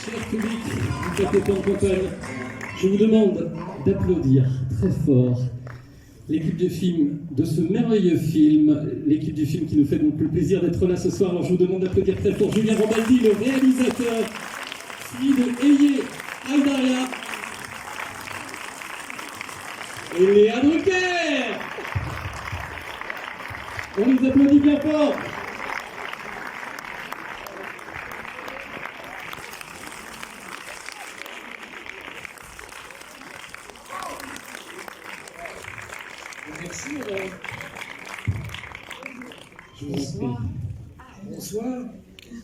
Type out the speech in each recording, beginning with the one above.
Cher public du Café Campagne, je vous demande d'applaudir très fort l'équipe de film de ce merveilleux film, l'équipe du film qui nous fait donc le plaisir d'être là ce soir. Alors je vous demande d'applaudir très fort Julien Rambaldi, le réalisateur, suivi de Eye Aïdaria et Léa Drucker. On les applaudit bien fort. Merci, madame. Bonsoir. Bonsoir.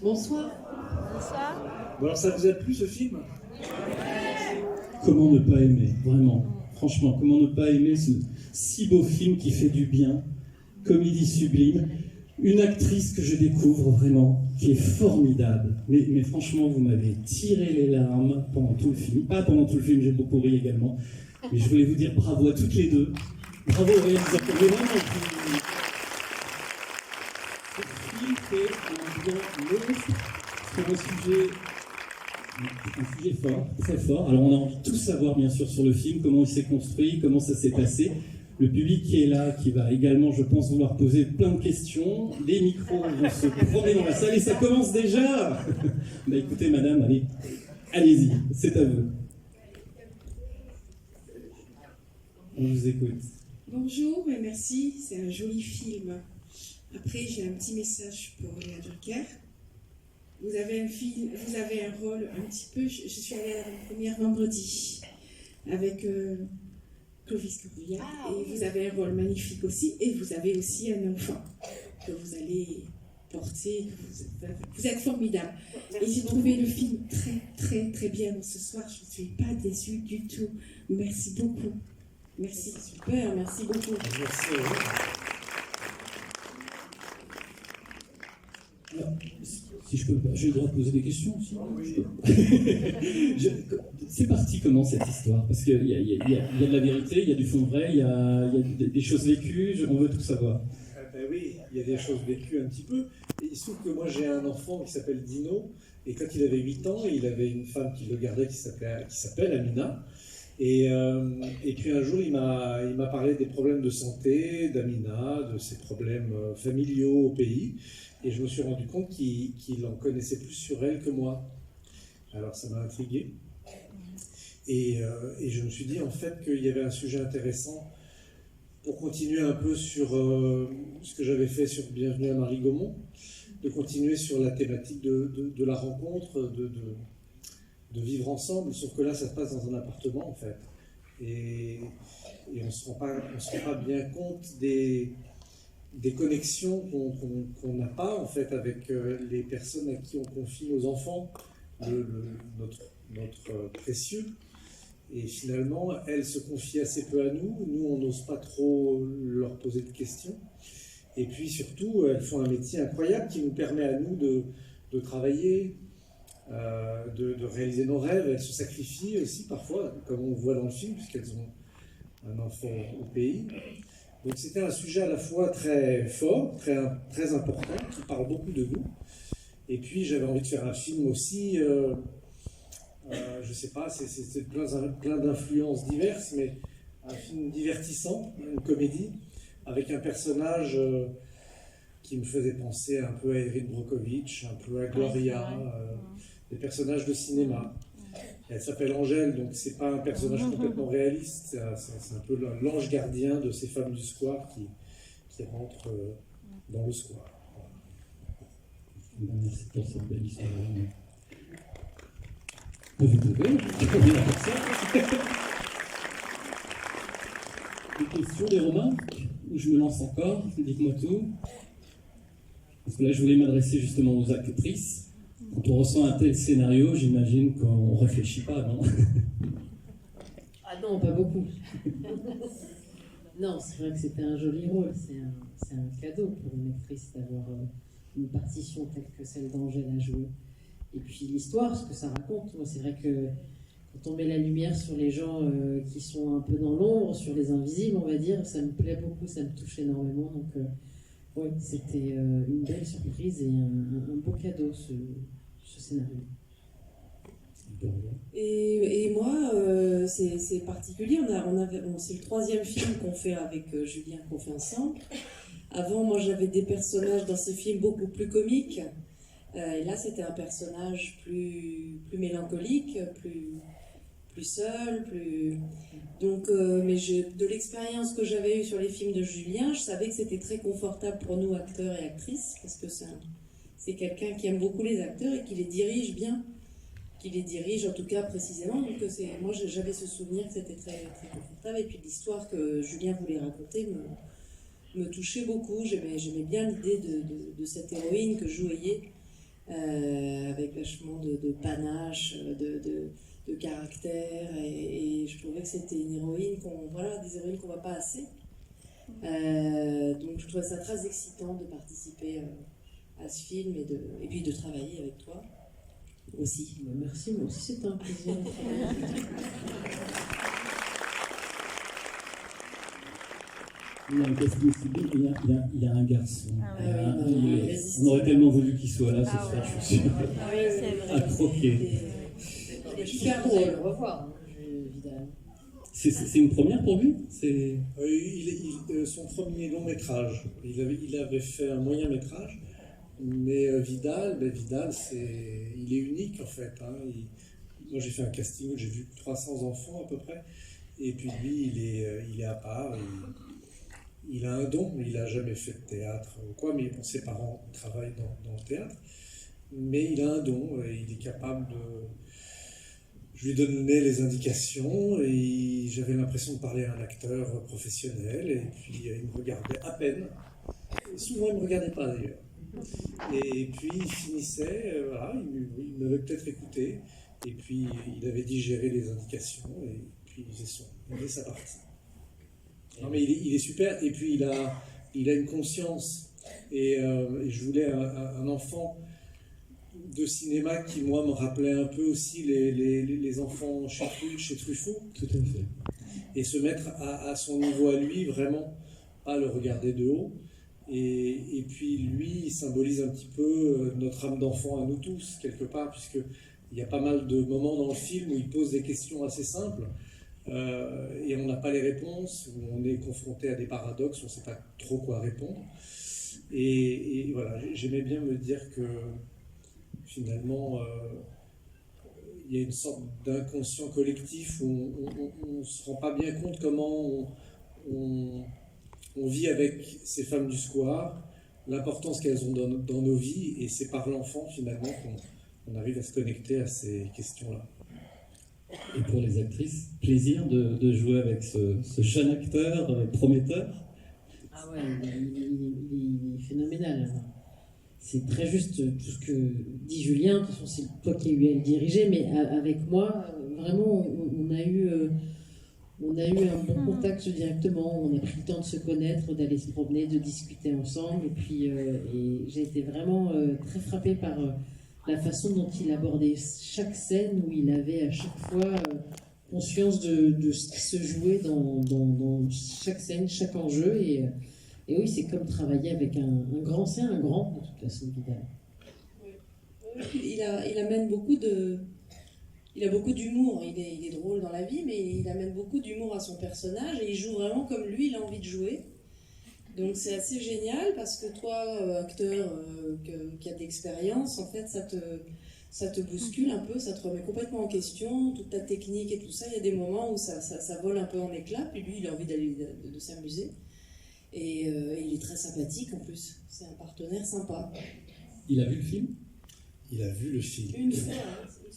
Bonsoir. Bon, alors, ça vous a plu, ce film? Comment ne pas aimer, vraiment, franchement, comment ne pas aimer ce si beau film qui fait du bien, comédie sublime, une actrice que je découvre vraiment, qui est formidable. Mais franchement, vous m'avez tiré les larmes pendant tout le film. Pas pendant tout le film, j'ai beaucoup ri également. Mais je voulais vous dire bravo à toutes les deux. Bravo aux réalisateurs. Mais vraiment, ce film fait un bien monstre sur un sujet fort, très fort. Alors on a envie de tout savoir bien sûr sur le film, comment il s'est construit, comment ça s'est passé. Le public qui est là, qui va également, je pense, vouloir poser plein de questions. Les micros vont se promener dans la salle et ça commence déjà. Bah écoutez madame, allez-y, c'est à vous. On vous écoute. Bonjour et merci, c'est un joli film. Après, j'ai un petit message pour Léa Drucker. Vous avez un rôle un petit peu. Je suis allée à la première vendredi avec Clovis Corbillac et vous avez un rôle magnifique aussi. Et vous avez aussi un enfant que vous allez porter. Vous êtes formidable. Et j'ai trouvé le film très, très, très bien ce soir. Je ne suis pas déçue du tout. Merci beaucoup. Merci, super, merci beaucoup. Merci. Alors, si je peux, j'ai le droit de poser des questions aussi. C'est parti comment cette histoire? Parce qu'il y a de la vérité, il y a du fond vrai, il y a des choses vécues, on veut tout savoir. Ben oui, il y a des choses vécues un petit peu. Et il se trouve que moi j'ai un enfant qui s'appelle Dino, et quand il avait 8 ans, il avait une femme qui le gardait qui s'appelle Amina. Et puis un jour, il m'a parlé des problèmes de santé d'Amina, de ses problèmes familiaux au pays. Et je me suis rendu compte qu'il en connaissait plus sur elle que moi. Alors ça m'a intrigué. Et je me suis dit en fait qu'il y avait un sujet intéressant pour continuer un peu sur ce que j'avais fait sur Bienvenue à Marie Gaumont, de continuer sur la thématique de la rencontre, de vivre ensemble, sauf que là ça se passe dans un appartement en fait. Et on ne se rend pas bien compte des connexions qu'on n'a pas en fait avec les personnes à qui on confie nos enfants, notre précieux. Et finalement, elles se confient assez peu à nous. Nous, on n'ose pas trop leur poser de questions. Et puis surtout, elles font un métier incroyable qui nous permet à nous de travailler, de réaliser nos rêves. Elles se sacrifient aussi parfois, comme on voit dans le film, puisqu'elles ont un enfant au pays. Donc c'était un sujet à la fois très fort, très, très important, qui parle beaucoup de nous. Et puis j'avais envie de faire un film aussi, je sais pas, c'est plein d'influences diverses, mais un film divertissant, une comédie, avec un personnage qui me faisait penser un peu à Erin Brockovich, un peu à Gloria, des personnages de cinéma. Elle s'appelle Angèle, donc c'est pas un personnage complètement réaliste, c'est un peu l'ange gardien de ces femmes du square qui rentrent dans le square. Voilà. Merci pour cette belle histoire. Vous pouvez, des questions, des remarques? Ou je me lance encore? Dites-moi tout. Parce que là, je voulais m'adresser justement aux actrices. Quand on ressent un tel scénario, j'imagine qu'on ne réfléchit pas, non? Ah non, pas beaucoup. Non, c'est vrai que c'était un joli rôle. C'est un cadeau pour une actrice d'avoir une partition telle que celle d'Angèle à jouer. Et puis l'histoire, ce que ça raconte, moi c'est vrai que quand on met la lumière sur les gens qui sont un peu dans l'ombre, sur les invisibles, on va dire, ça me plaît beaucoup, ça me touche énormément. Donc oui, c'était une belle surprise et un beau cadeau ce scénario. Et moi, c'est particulier. C'est le 3e film qu'on fait avec Julien, qu'on fait ensemble. Avant, moi, j'avais des personnages dans ce film beaucoup plus comiques. Et là, c'était un personnage plus mélancolique, plus seul, Donc, mais de l'expérience que j'avais eue sur les films de Julien, je savais que c'était très confortable pour nous, acteurs et actrices, parce que c'est quelqu'un qui aime beaucoup les acteurs et qui les dirige bien, qui les dirige en tout cas précisément. Donc moi, j'avais ce souvenir que c'était très, très confortable. Et puis l'histoire que Julien voulait raconter me touchait beaucoup. J'aimais bien l'idée de cette héroïne que jouait avec vachement de panache, de caractère, et je trouvais que c'était une héroïne des héroïnes qu'on voit pas assez. Donc je trouvais ça très excitant de participer à ce film et puis de travailler avec toi aussi. Merci, moi aussi c'est un plaisir. Il y a un casting sublime, il y a un garçon. On aurait pas. tellement voulu qu'il soit là ce soir, je suis sûr. Oui, c'est vrai. À croquer. Il est super drôle. Au revoir, Vidal. C'est une première pour lui? Son premier long métrage. Il avait fait un moyen métrage, mais Vidal, il est unique en fait. Moi j'ai fait un casting où j'ai vu 300 enfants à peu près, et puis lui il est à part. Il a un don, il n'a jamais fait de théâtre ou quoi, mais ses parents travaillent dans le théâtre. Mais il a un don, et il est capable de... Je lui donnais les indications et j'avais l'impression de parler à un acteur professionnel, et puis il me regardait à peine. Et souvent il ne me regardait pas d'ailleurs. Et puis il finissait, il m'avait peut-être écouté, et puis il avait digéré les indications, et puis il faisait sa partie. Non mais il est super, et puis il a une conscience, et je voulais un enfant de cinéma qui, moi, me rappelait un peu aussi les enfants chez Truffaut. Tout à fait. Et se mettre à son niveau à lui, vraiment, pas le regarder de haut. Et puis lui, il symbolise un petit peu notre âme d'enfant à nous tous, quelque part, puisqu'il y a pas mal de moments dans le film où il pose des questions assez simples, et on n'a pas les réponses, où on est confronté à des paradoxes, on ne sait pas trop quoi répondre. Et voilà, j'aimais bien me dire que finalement, il y a une sorte d'inconscient collectif où on ne se rend pas bien compte comment on vit avec ces femmes du square, l'importance qu'elles ont dans nos vies, et c'est par l'enfant finalement qu'on arrive à se connecter à ces questions-là. Et pour les actrices, plaisir de jouer avec ce jeune acteur prometteur. Ah ouais, il est phénoménal. C'est très juste tout ce que dit Julien. De toute façon, c'est toi qui as eu à le diriger, mais avec moi, vraiment, on a eu un bon contact directement. On a pris le temps de se connaître, d'aller se promener, de discuter ensemble. Et puis, j'ai été vraiment très frappée par la façon dont il abordait chaque scène, où il avait à chaque fois conscience de ce qui se jouait dans chaque scène, chaque enjeu. Et oui, c'est comme travailler avec un grand, c'est un grand, de toute façon, Vidal. Il amène beaucoup il a beaucoup d'humour. Il est drôle dans la vie, mais il amène beaucoup d'humour à son personnage, et il joue vraiment comme lui, il a envie de jouer. Donc c'est assez génial, parce que toi, acteur qui a de l'expérience, en fait, ça te bouscule un peu, ça te remet complètement en question, toute ta technique et tout ça. Il y a des moments où ça vole un peu en éclats, puis lui, il a envie de s'amuser. Et il est très sympathique en plus, c'est un partenaire sympa. Il a vu le film? Il a vu le film. Une fois.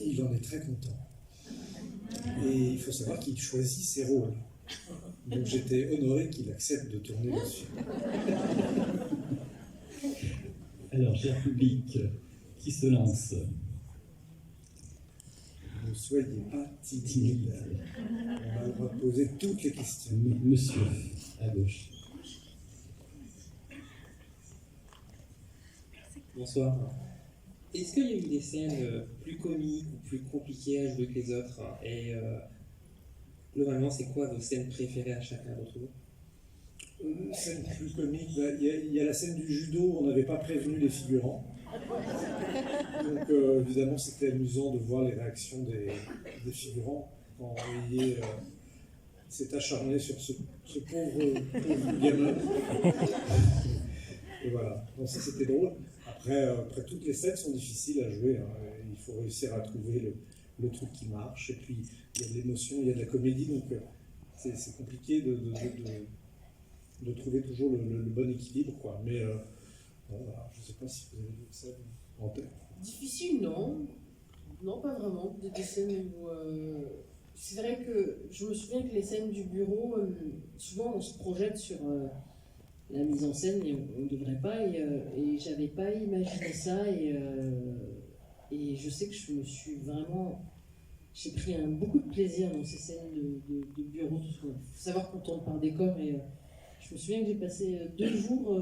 Il en est très content. Et il faut savoir qu'il choisit ses rôles. Donc j'étais honoré qu'il accepte de tourner dessus. Alors, cher public, qui se lance? Ne soyez pas timide. On a le droit de poser toutes les questions. Monsieur, à gauche. Bonsoir. Est-ce qu'il y a eu des scènes plus comiques ou plus compliquées à jouer que les autres? Et globalement, c'est quoi vos scènes préférées à chacun d'entre vous? Scène plus comique, il y a la scène du judo, on n'avait pas prévenu les figurants. Donc évidemment, c'était amusant de voir les réactions des figurants quand Olivier s'est acharné sur ce pauvre gamin. Et voilà, donc ça c'était drôle. Après, toutes les scènes sont difficiles à jouer, hein. Il faut réussir à trouver le truc qui marche, et puis il y a de l'émotion, il y a de la comédie, donc c'est compliqué de trouver toujours le bon équilibre, quoi. Mais bon, voilà, je ne sais pas si vous avez vu ça en tête. Difficile, non. Non, pas vraiment. Des scènes où... C'est vrai que je me souviens que les scènes du bureau, souvent on se projette sur la mise en scène et on ne devrait pas, et j'avais pas imaginé ça, et je sais que je me suis vraiment... J'ai pris beaucoup de plaisir dans ces scènes de bureau. Il faut savoir qu'on tourne par décor, et je me souviens que j'ai passé 2 jours où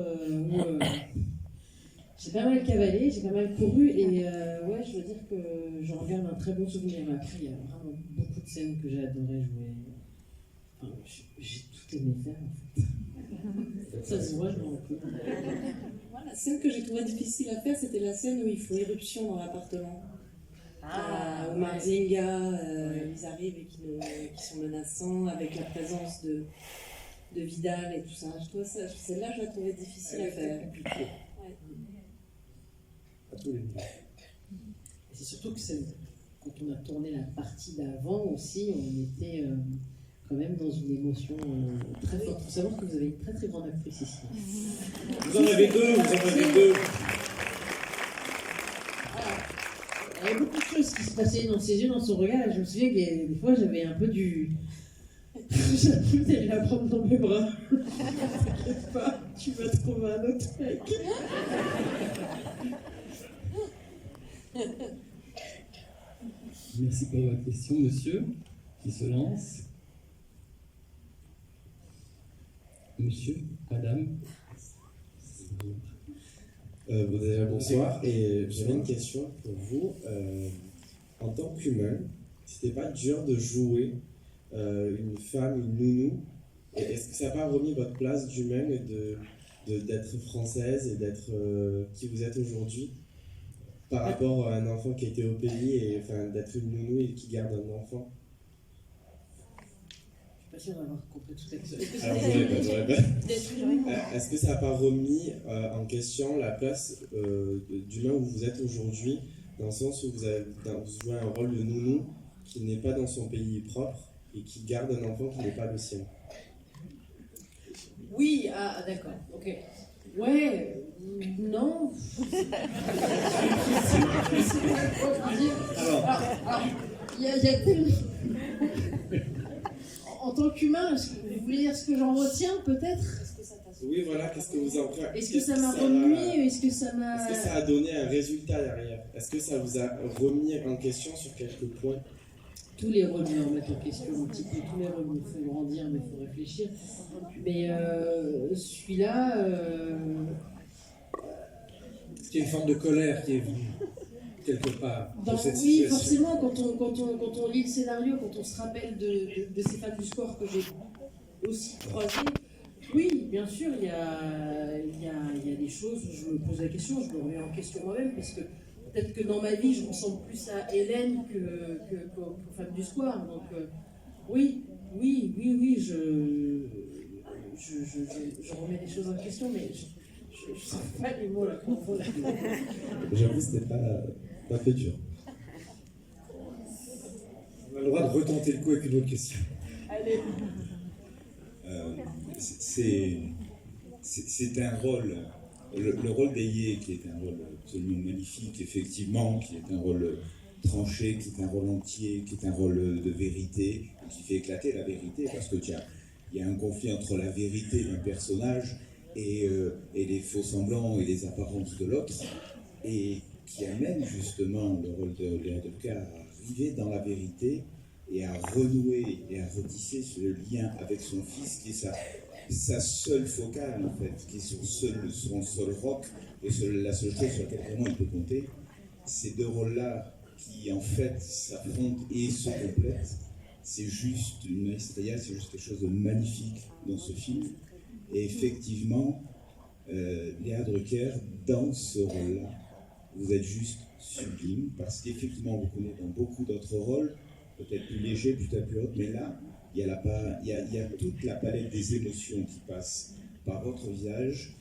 j'ai pas mal cavalé, j'ai pas mal couru, et ouais, je veux dire que j'en garde un très bon souvenir. Mais après, il y a vraiment beaucoup de scènes que j'ai adoré jouer. Enfin, j'ai tout aimé faire, en fait. Ça se voit, je m'en rends compte. La scène que j'ai trouvée difficile à faire, c'était la scène où ils font éruption dans l'appartement. Où Marzinga, ils arrivent et qui sont menaçants, avec la présence de Vidal et tout ça. Je trouvais ça, celle-là, je la trouvais difficile à faire. Ouais. À tous les niveaux. C'est surtout que quand on a tourné la partie d'avant aussi, on était quand même dans une émotion très forte. Il faut savoir que vous avez une très très grande actrice ici. Vous en avez deux. Il y avait beaucoup de choses qui se passaient dans ses yeux, dans son regard, et je me souviens que des fois j'avais un peu du... J'avais la prendre dans mes bras. T'inquiète pas, tu vas trouver un autre mec. Merci pour votre question, monsieur, qui se lance. Monsieur, madame. Bon, déjà, bonsoir, et j'avais une question pour vous. En tant qu'humain, c'était pas dur de jouer une femme, une nounou? Et est-ce que ça n'a pas remis votre place d'humain et d'être française et d'être qui vous êtes aujourd'hui par rapport à un enfant qui était au pays, et enfin d'être une nounou et qui garde un enfant? Je suis pas sûre d'avoir compris tout ça. Est-ce que ça n'a pas remis en question la place d'humain où vous êtes aujourd'hui, dans le sens où vous jouez un rôle de nounou qui n'est pas dans son pays propre et qui garde un enfant qui n'est pas le sien? Oui, d'accord, ok. Ouais, non. Alors, il y a tellement... En tant qu'humain, vous voulez dire ce que j'en retiens, peut-être? Oui, voilà, qu'est-ce que vous en faites? Est-ce que ça m'a remué? Est-ce que ça m'a... Est-ce que ça a donné un résultat derrière? Est-ce que ça vous a remis en question sur quelques points? Tous les rôles me remettent en question un petit peu, tous les rôles me font grandir, mais il faut réfléchir. Mais celui-là... Il y a une forme de colère qui est venue, quelque part, de cette oui, situation. forcément, quand on lit le scénario, quand on se rappelle de ces femmes du score que j'ai aussi croisées, oui, bien sûr, il y a des choses où je me pose la question, je me remets en question moi-même, parce que peut-être que dans ma vie, je ressemble plus à Hélène qu'aux femmes du square. Donc, oui, je remets des choses en question, mais je ne sais pas les mots là. J'avoue, c'était pas fait dur. On a le droit de retenter le coup avec une autre question. Allez. C'est un rôle, le rôle d'Aïe, qui est un rôle absolument magnifique, effectivement, qui est un rôle tranché, qui est un rôle entier, qui est un rôle de vérité, et qui fait éclater la vérité, parce que il y a un conflit entre la vérité d'un personnage et les faux semblants et les apparences de l'autre, et qui amène justement le rôle de Léa Delca à arriver dans la vérité et à renouer et à retisser ce lien avec son fils, qui est sa seule focale, en fait, qui est son seul roc, et la seule chose sur laquelle vraiment il peut compter. Ces deux rôles-là, qui en fait s'affrontent et se complètent, c'est juste une maestria, c'est juste quelque chose de magnifique dans ce film. Et effectivement, Léa Drucker, dans ce rôle-là, vous êtes juste sublime, parce qu'effectivement, on vous connaît dans beaucoup d'autres rôles, peut-être plus légers, peut-être plus hautes, mais là, il y a toute la palette des émotions qui passent par votre visage,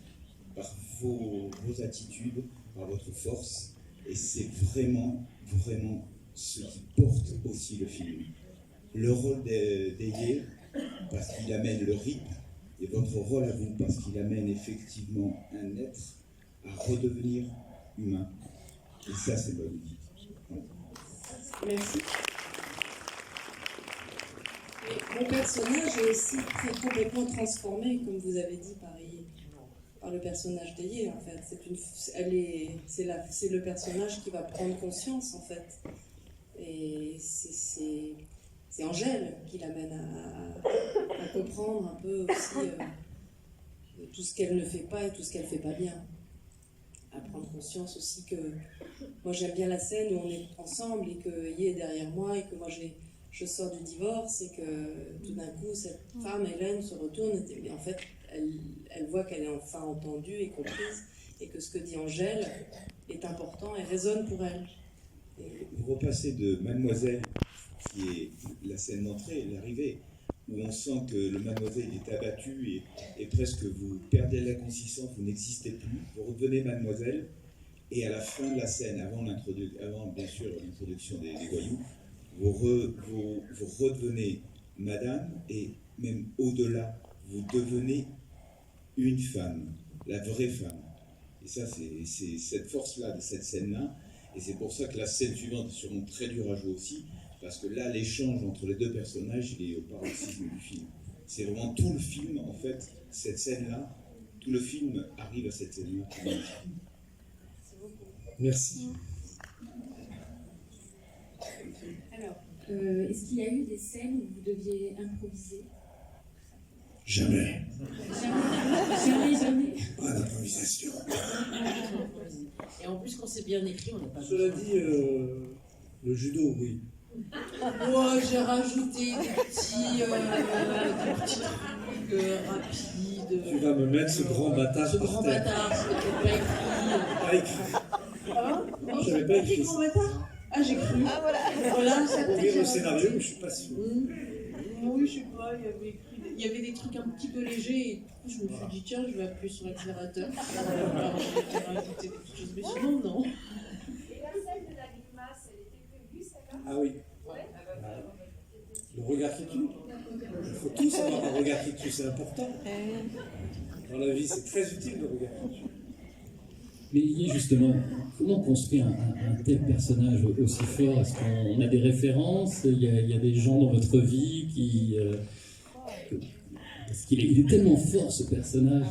par vos attitudes, par votre force, et c'est vraiment, vraiment ce qui porte aussi le film. Le rôle d'Eye, parce qu'il amène le rythme, et votre rôle à vous, parce qu'il amène effectivement un être à redevenir humain. Et ça, c'est magnifique. Merci. Et mon personnage est aussi très complètement transformé, comme vous avez dit, par le personnage d'Eye, en fait. C'est le personnage qui va prendre conscience, en fait. Et c'est Angèle qui l'amène à comprendre un peu aussi tout ce qu'elle ne fait pas et tout ce qu'elle ne fait pas bien. À prendre conscience aussi que moi j'aime bien la scène où on est ensemble et que Ye est derrière moi et que moi je sors du divorce et que tout d'un coup cette femme, Hélène, se retourne et en fait elle voit qu'elle est enfin entendue et comprise et que ce que dit Angèle est important et résonne pour elle. Vous repassez de Mademoiselle, qui est la scène d'entrée, l'arrivée, où on sent que le Mademoiselle est abattu et presque vous perdez la consistance, vous n'existez plus, vous redevenez Mademoiselle, et à la fin de la scène, avant bien sûr l'introduction des voyous, vous redevenez Madame, et même au-delà, vous devenez une femme, la vraie femme. Et ça, c'est cette force-là, de cette scène-là, et c'est pour ça que la scène suivante est sûrement très dure à jouer aussi, parce que là, l'échange entre les deux personnages, il est au paroxysme du film. C'est vraiment tout le film, en fait, cette scène-là, tout le film arrive à cette scène-là. Merci. Alors, est-ce qu'il y a eu des scènes où vous deviez improviser? Jamais. Jamais. Pas d'improvisation. Et en plus, quand c'est bien écrit, on n'a pas Cela dit, le judo, oui. Moi, j'ai rajouté des petits trucs rapides. Tu vas me mettre ce grand bâtard Ce par grand terre. bâtard, c'est Pas écrit. Ah, J'avais pas écrit. grand bâtard. Ah, j'ai cru. Ah, voilà, ça Pour lire le scénario, mais je suis pas sûr. Oui, je sais pas, il y avait des trucs un petit peu légers et du coup, je me suis dit, tiens, je vais appuyer sur l'accélérateur. Alors, j'ai rajouté des petites choses, mais sinon, non. Et la scène de la grimace, elle était prévue, celle-là? Ah oui. Le regard qui tue. Il faut tous avoir un regard qui tue, c'est important. Dans la vie, c'est très utile le regard qui tue. Mais justement, comment construire un tel personnage aussi fort? Est-ce qu'on a des références? Il y a des gens dans votre vie qui... Parce qu'il est tellement fort, ce personnage.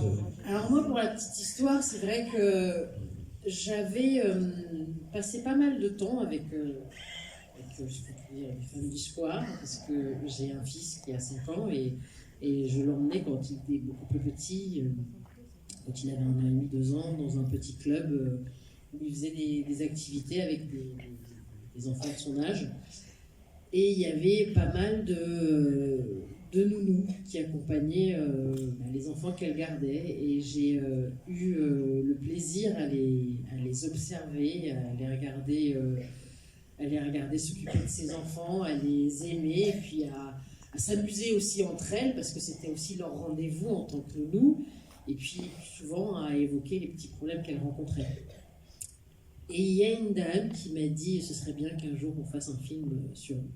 Alors moi, pour la petite histoire, c'est vrai que j'avais passé pas mal de temps avec les femmes du soir, parce que j'ai un fils qui a 5 ans et je l'emmenais quand il était beaucoup plus petit, quand il avait 1 an et demi, 2 ans, dans un petit club où il faisait des activités avec des enfants de son âge. Et il y avait pas mal de nounous qui accompagnaient les enfants qu'elle gardait. Et j'ai eu le plaisir à les observer, à les regarder s'occuper de ses enfants, à les aimer, et puis à s'amuser aussi entre elles, parce que c'était aussi leur rendez-vous en tant que nounou, et puis souvent à évoquer les petits problèmes qu'elles rencontraient. Et il y a une dame qui m'a dit, ce serait bien qu'un jour on fasse un film sur nous.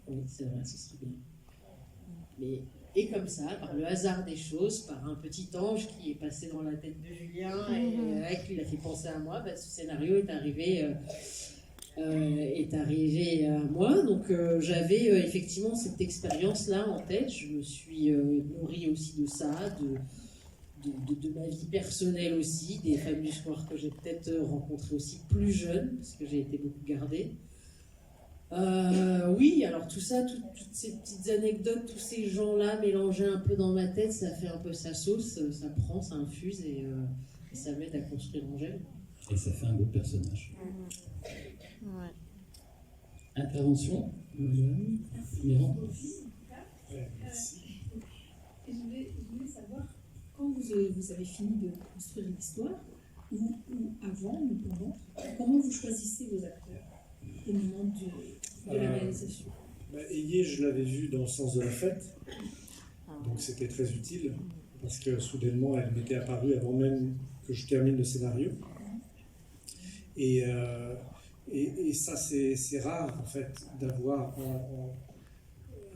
Oui, c'est vrai, ce serait bien. Et comme ça, par le hasard des choses, par un petit ange qui est passé dans la tête de Julien et qui l'a fait penser à moi, ce scénario est arrivé à moi. Donc j'avais effectivement cette expérience-là en tête. Je me suis nourrie aussi de ça, de ma vie personnelle aussi, des femmes du soir que j'ai peut-être rencontrées aussi plus jeunes, parce que j'ai été beaucoup gardée. Oui, alors tout ça, toutes ces petites anecdotes, tous ces gens-là mélangés un peu dans ma tête, ça fait un peu sa sauce, ça prend, ça infuse et ça m'aide à construire Angèle. Et ça fait un beau personnage. Ouais. Intervention, Madame Mirand. Je voulais savoir, quand vous avez fini de construire l'histoire, ou avant ou pendant? Comment vous choisissez vos acteurs au moment de la réalisation? Ayé, je l'avais vue dans Le Sens de la Fête, donc c'était très utile, parce que soudainement, elle m'était apparue avant même que je termine le scénario. Et ça, c'est rare, en fait, d'avoir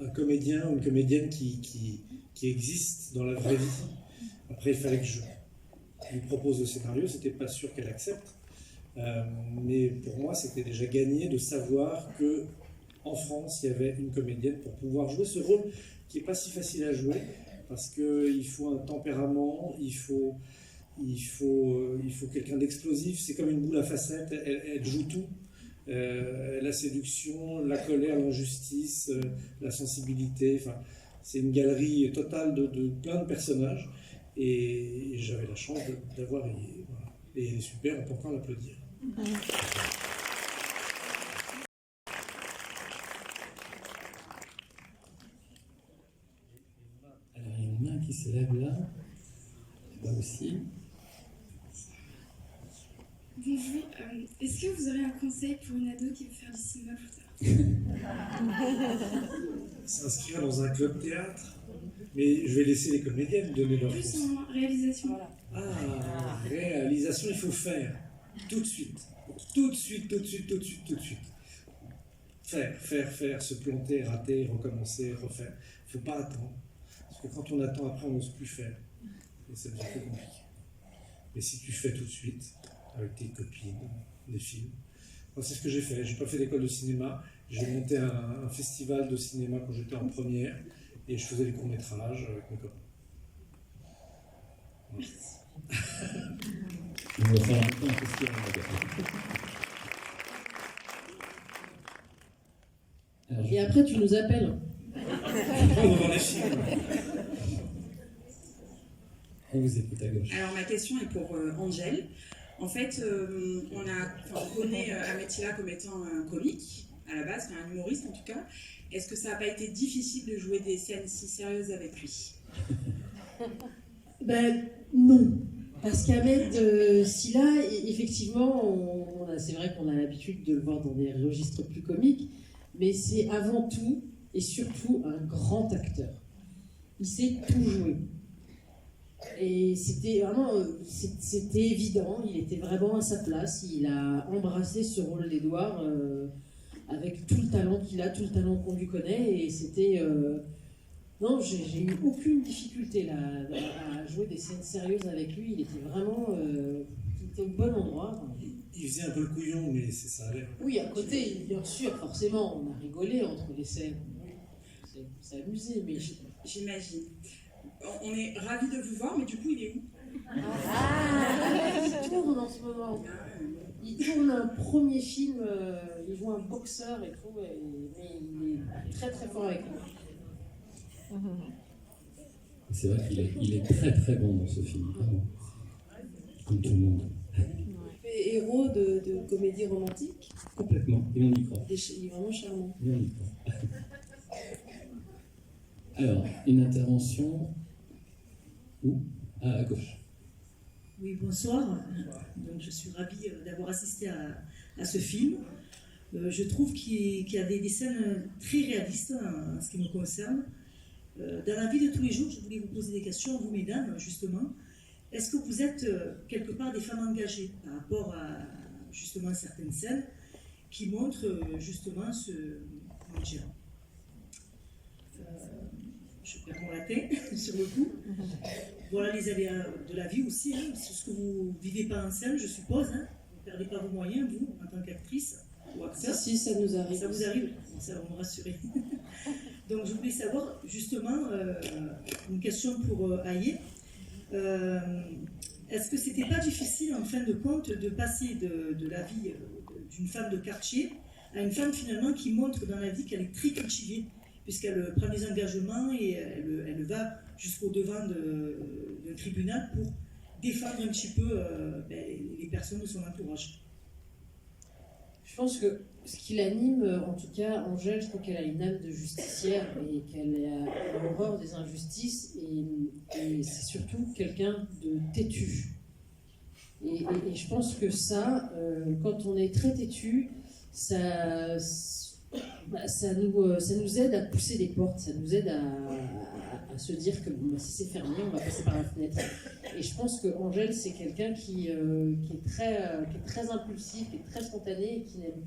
un comédien ou une comédienne qui existe dans la vraie vie. Après, il fallait que je lui propose le scénario, c'était pas sûr qu'elle accepte. Mais pour moi, c'était déjà gagné de savoir que en France, il y avait une comédienne pour pouvoir jouer ce rôle qui n'est pas si facile à jouer, parce qu'il faut un tempérament, il faut quelqu'un d'explosif. C'est comme une boule à facettes, elle joue tout. La séduction, la colère, l'injustice, la sensibilité, enfin, c'est une galerie totale de plein de personnages, et j'avais la chance d'avoir Ayé. Voilà. Et elle est super, on peut encore l'applaudir. Alors, il y a une main qui se lève là, là aussi. Bonjour, est-ce que vous aurez un conseil pour une ado qui veut faire du cinéma plus tard? S'inscrire dans un club théâtre, mais je vais laisser les comédiennes donner leur Plus conseil. en réalisation. Ah, réalisation, il faut faire. Tout de suite. Tout de suite, tout de suite, tout de suite, tout de suite. Faire, se planter, rater, recommencer, refaire. Il ne faut pas attendre. Parce que quand on attend, après, on n'ose plus faire. Et ça devient plus compliqué. Mais si tu fais tout de suite, avec tes copines, des films. Moi, c'est ce que j'ai fait. Je n'ai pas fait d'école de cinéma. J'ai monté un festival de cinéma quand j'étais en première. Et je faisais des courts-métrages avec mes copains. Voilà. On va faire un peu un festival. Et après, tu nous appelles. On va voir les films. On vous écoute à gauche. Alors ma question est pour Angèle. En fait, on connaît Ametila comme étant un comique, à la base, un humoriste en tout cas. Est-ce que ça n'a pas été difficile de jouer des scènes si sérieuses avec lui? Ben non. Parce qu'Ahmed Silla, effectivement, c'est vrai qu'on a l'habitude de le voir dans des registres plus comiques, mais c'est avant tout et surtout un grand acteur. Il sait tout jouer. Et c'était vraiment, c'était évident, il était vraiment à sa place, il a embrassé ce rôle d'Édouard avec tout le talent qu'il a, tout le talent qu'on lui connaît, et c'était... non, j'ai eu aucune difficulté là, à jouer des scènes sérieuses avec lui, il était vraiment... il était au bon endroit. Il faisait un peu le couillon, mais ça allait. Oui, à côté, bien sûr, forcément, on a rigolé entre les scènes. On s'est amusé, mais... J'imagine. On est ravis de vous voir, mais du coup, il est où? Il tourne en ce moment. Il tourne un premier film, il joue un boxeur et tout, mais il est très très fort avec nous. C'est vrai qu'il est très très bon dans ce film, vraiment. Comme tout le monde. Et héros de comédie romantique. Complètement, et on y croit. Il est vraiment charmant. Et on y croit. Alors, une intervention où? À gauche. Oui, bonsoir. Donc, je suis ravie d'avoir assisté à ce film. Je trouve qu'il y a des scènes très réalistes en ce qui me concerne. Dans la vie de tous les jours, je voulais vous poser des questions, vous mesdames, justement. Est-ce que vous êtes quelque part des femmes engagées par rapport à justement certaines scènes qui montrent justement ce... Comment dire, je perds mon latin sur le coup. Voilà les aléas de la vie aussi. Hein. C'est ce que vous vivez pas en scène, je suppose. Hein. Vous ne perdez pas vos moyens, vous, en tant qu'actrice ou acteur. Si, ça nous arrive. Ça vous arrive, ça va me rassurer. Donc je voulais savoir justement une question pour Ayé. Est-ce que c'était pas difficile en fin de compte de passer de la vie d'une femme de quartier à une femme finalement qui montre dans la vie qu'elle est très cultivée, puisqu'elle prend des engagements et elle va jusqu'au devant d'un tribunal pour défendre un petit peu les personnes de son entourage. Je pense que ce qui l'anime, en tout cas, Angèle, je crois qu'elle a une âme de justicière et qu'elle a horreur des injustices, et c'est surtout quelqu'un de têtu. Et je pense que ça, quand on est très têtu, ça nous aide à pousser des portes, ça nous aide à se dire que bon, si c'est fermé, on va passer par la fenêtre. Et je pense que Angèle, c'est quelqu'un qui est très impulsif, qui est très spontané et qui n'aime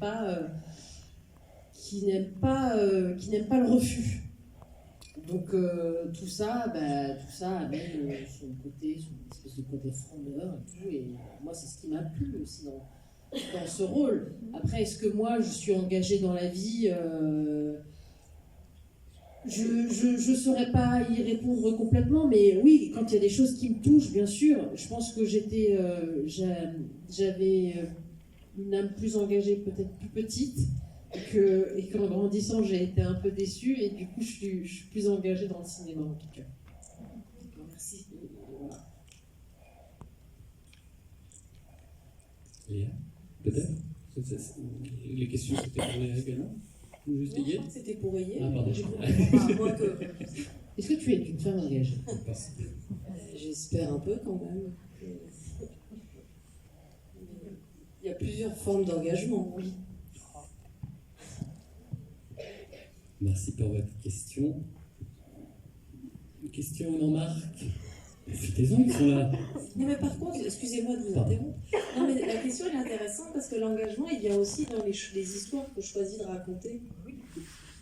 pas le refus. Donc tout ça amène son espèce de côté frondeur et tout. Et moi, c'est ce qui m'a plu aussi dans ce rôle. Après, est-ce que moi, je suis engagée dans la vie je ne saurais pas y répondre complètement, mais oui, quand il y a des choses qui me touchent, bien sûr. Je pense que j'avais une âme plus engagée, peut-être plus petite, et qu'en grandissant, j'ai été un peu déçue, et du coup, je suis plus engagée dans le cinéma, en tout cas. Merci. Voilà. Léa, peut-être les questions c'était pour Léa également? Ou juste Non, je crois que c'était pour Ayé. Ah, pardon. Est-ce que tu es une femme engagée? J'espère un peu quand même. Il y a plusieurs formes d'engagement, oui. Merci pour votre question. Une question, Jean-Marc? Profitez-en, ils sont là. Non, mais par contre, excusez-moi de vous interrompre. Non, mais la question elle est intéressante parce que l'engagement, il vient aussi dans les histoires que je choisis de raconter.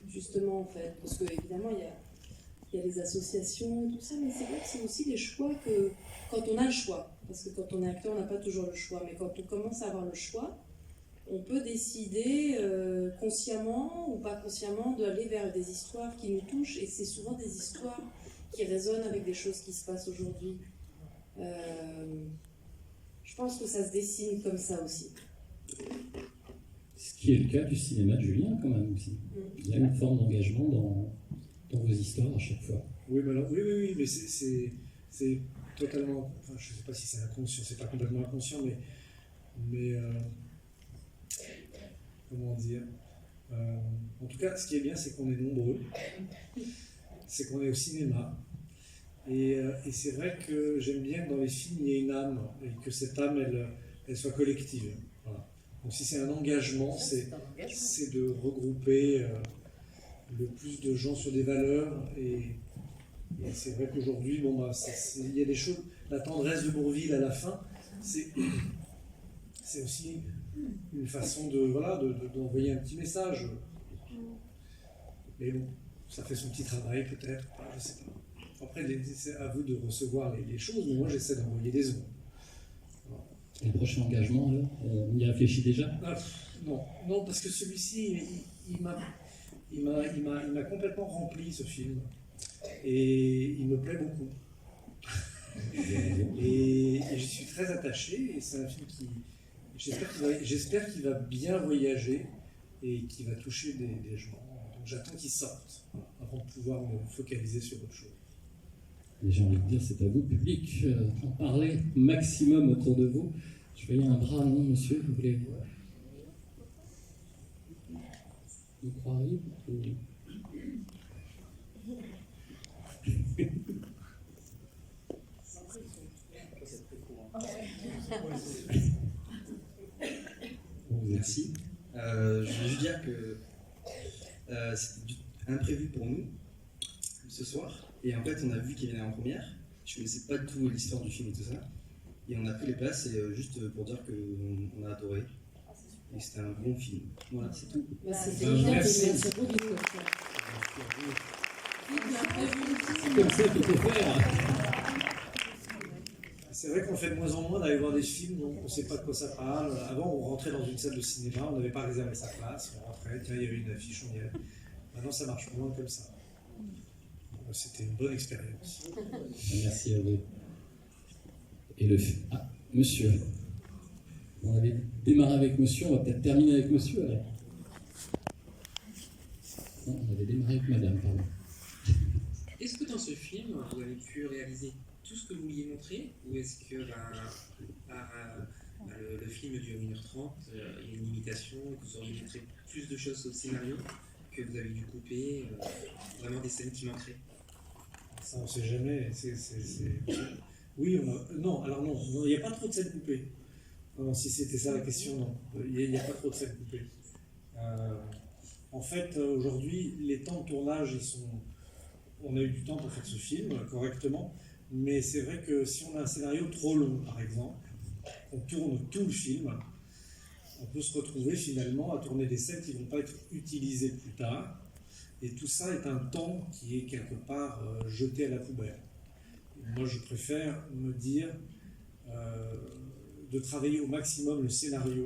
Justement, en fait. Parce que, évidemment, il y a les associations et tout ça, mais c'est vrai que c'est aussi des choix que. Quand on a le choix, parce que quand on est acteur, on n'a pas toujours le choix, mais quand on commence à avoir le choix, on peut décider consciemment ou pas consciemment d'aller vers des histoires qui nous touchent, et c'est souvent des histoires qui résonnent avec des choses qui se passent aujourd'hui. Je pense que ça se dessine comme ça aussi. Ce qui est le cas du cinéma de Julien, quand même, aussi. Il y a une forme d'engagement dans vos histoires à chaque fois. Oui, mais, alors, oui, mais c'est totalement... Enfin, je ne sais pas si c'est inconscient, c'est pas complètement inconscient, mais comment dire, en tout cas, ce qui est bien, c'est qu'on est nombreux, c'est qu'on est au cinéma, et c'est vrai que j'aime bien que dans les films, il y ait une âme, et que cette âme, elle soit collective. Voilà. Donc si c'est un engagement, c'est de regrouper le plus de gens sur des valeurs, et c'est vrai qu'aujourd'hui, bon, il y a des choses, la tendresse de Bourvil à la fin, c'est aussi une façon d'envoyer un petit message. Mais bon, ça fait son petit travail peut-être, je sais pas. Après, c'est à vous de recevoir les choses, mais moi j'essaie d'envoyer des ondes. Voilà. Et le prochain engagement, alors, on y réfléchit déjà? Non, parce que celui-ci, il m'a complètement rempli, ce film. Et il me plaît beaucoup. et j'y suis très attaché, et c'est un film qui... J'espère qu'il va bien voyager et qu'il va toucher des gens. Donc j'attends qu'il sorte avant de pouvoir me focaliser sur autre chose. Et j'ai envie de dire, c'est à vous, public, d'en parler maximum autour de vous. Je voyais un bras, non, monsieur, vous voulez vous croiriez Merci. Je voulais juste dire que c'était imprévu pour nous ce soir. Et en fait, on a vu qu'il venait en première. Je ne connaissais pas du tout l'histoire du film et tout ça. Et on a pris les places, et juste pour dire qu'on a adoré. Et c'était un bon film. Voilà, c'est tout. C'était bien, c'est beau. C'est comme ça qu'il faut faire. C'est vrai qu'on fait de moins en moins d'aller voir des films dont on ne sait pas de quoi ça parle. Avant, on rentrait dans une salle de cinéma, on n'avait pas réservé sa place, on rentrait, tiens, il y avait une affiche, on y allait. Maintenant, ça marche moins comme ça. C'était une bonne expérience. Merci à vous. Et monsieur. On avait démarré avec monsieur, on va peut-être terminer avec monsieur alors. Non, on avait démarré avec madame, pardon. Est-ce que dans ce film, vous avez pu réaliser tout ce que vous vouliez montrer, ou est-ce que le film dure 1h30, il y a une limitation, que vous auriez montré plus de choses au scénario, que vous avez dû couper, vraiment des scènes qui manqueraient? Ça, on ne sait jamais. Oui, non, il n'y a pas trop de scènes coupées. Non, si c'était ça la question, non. Il n'y a pas trop de scènes coupées. En fait, aujourd'hui, les temps de tournage, on a eu du temps pour faire ce film correctement, mais c'est vrai que si on a un scénario trop long, par exemple, on tourne tout le film, on peut se retrouver finalement à tourner des scènes qui ne vont pas être utilisées plus tard. Et tout ça est un temps qui est quelque part jeté à la poubelle. Moi, je préfère me dire de travailler au maximum le scénario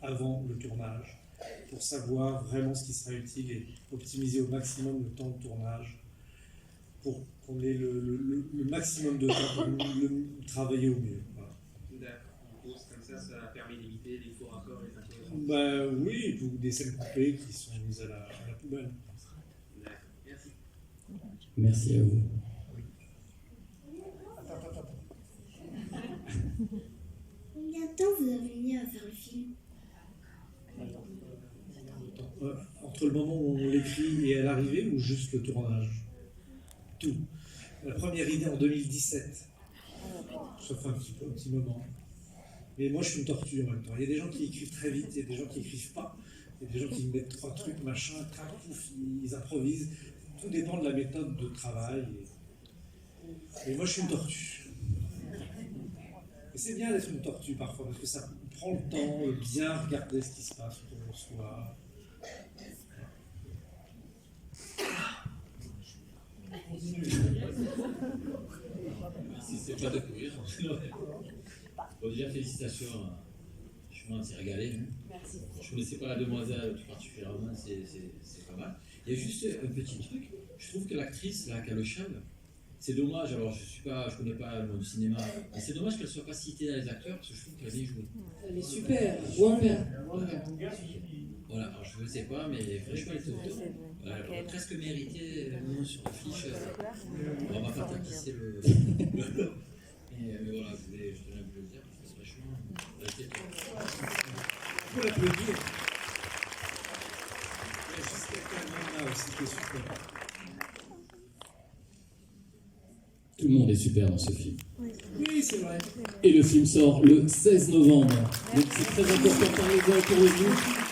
avant le tournage pour savoir vraiment ce qui sera utile et optimiser au maximum le temps de tournage pour qu'on ait le maximum de temps pour le travailler au mieux. Voilà. D'accord. Comme ça permet d'éviter les faux raccords et les incohérences. Bah oui, ou des scènes coupées qui sont mises à la poubelle. D'accord. Merci. Merci à vous. Combien de temps vous avez mis à faire le film? Entre le moment où on l'écrit et à l'arrivée ou juste le tournage? Tout. La première idée en 2017. Ça fait un petit moment. Mais moi je suis une tortue en même temps. Il y a des gens qui écrivent très vite, il y a des gens qui écrivent pas. Il y a des gens qui mettent 3 trucs, machin, crac, pouf, ils improvisent. Tout dépend de la méthode de travail. Et moi je suis une tortue. Et c'est bien d'être une tortue parfois, parce que ça prend le temps de bien regarder ce qui se passe autour de soi. Si c'est pas découvrir. Bon, déjà, félicitations. Je m'en suis régalé. Merci. Je ne connaissais pas la demoiselle tout particulièrement, c'est pas mal. Il y a juste un petit truc. Je trouve que l'actrice, là, Kalochal, c'est dommage. Alors, je connais pas le monde du cinéma, mais c'est dommage qu'elle soit pas citée dans les acteurs parce que je trouve qu'elle a bien joué. Elle est super. Wanga. Voilà, alors je ne sais pas, mais franchement, elle était au top. Voilà, elle aurait presque mérité le nom sur la fiche. On va pas tapisser le. Mais voilà, je tenais à vous le dire, parce que franchement, elle était top. Il faut l'applaudir. Il y a juste quelqu'un là aussi qui est super. Tout le monde est super dans ce film. Oui, c'est vrai. Et le film sort le 16 novembre. Donc c'est très important, parlez-en autour de vous.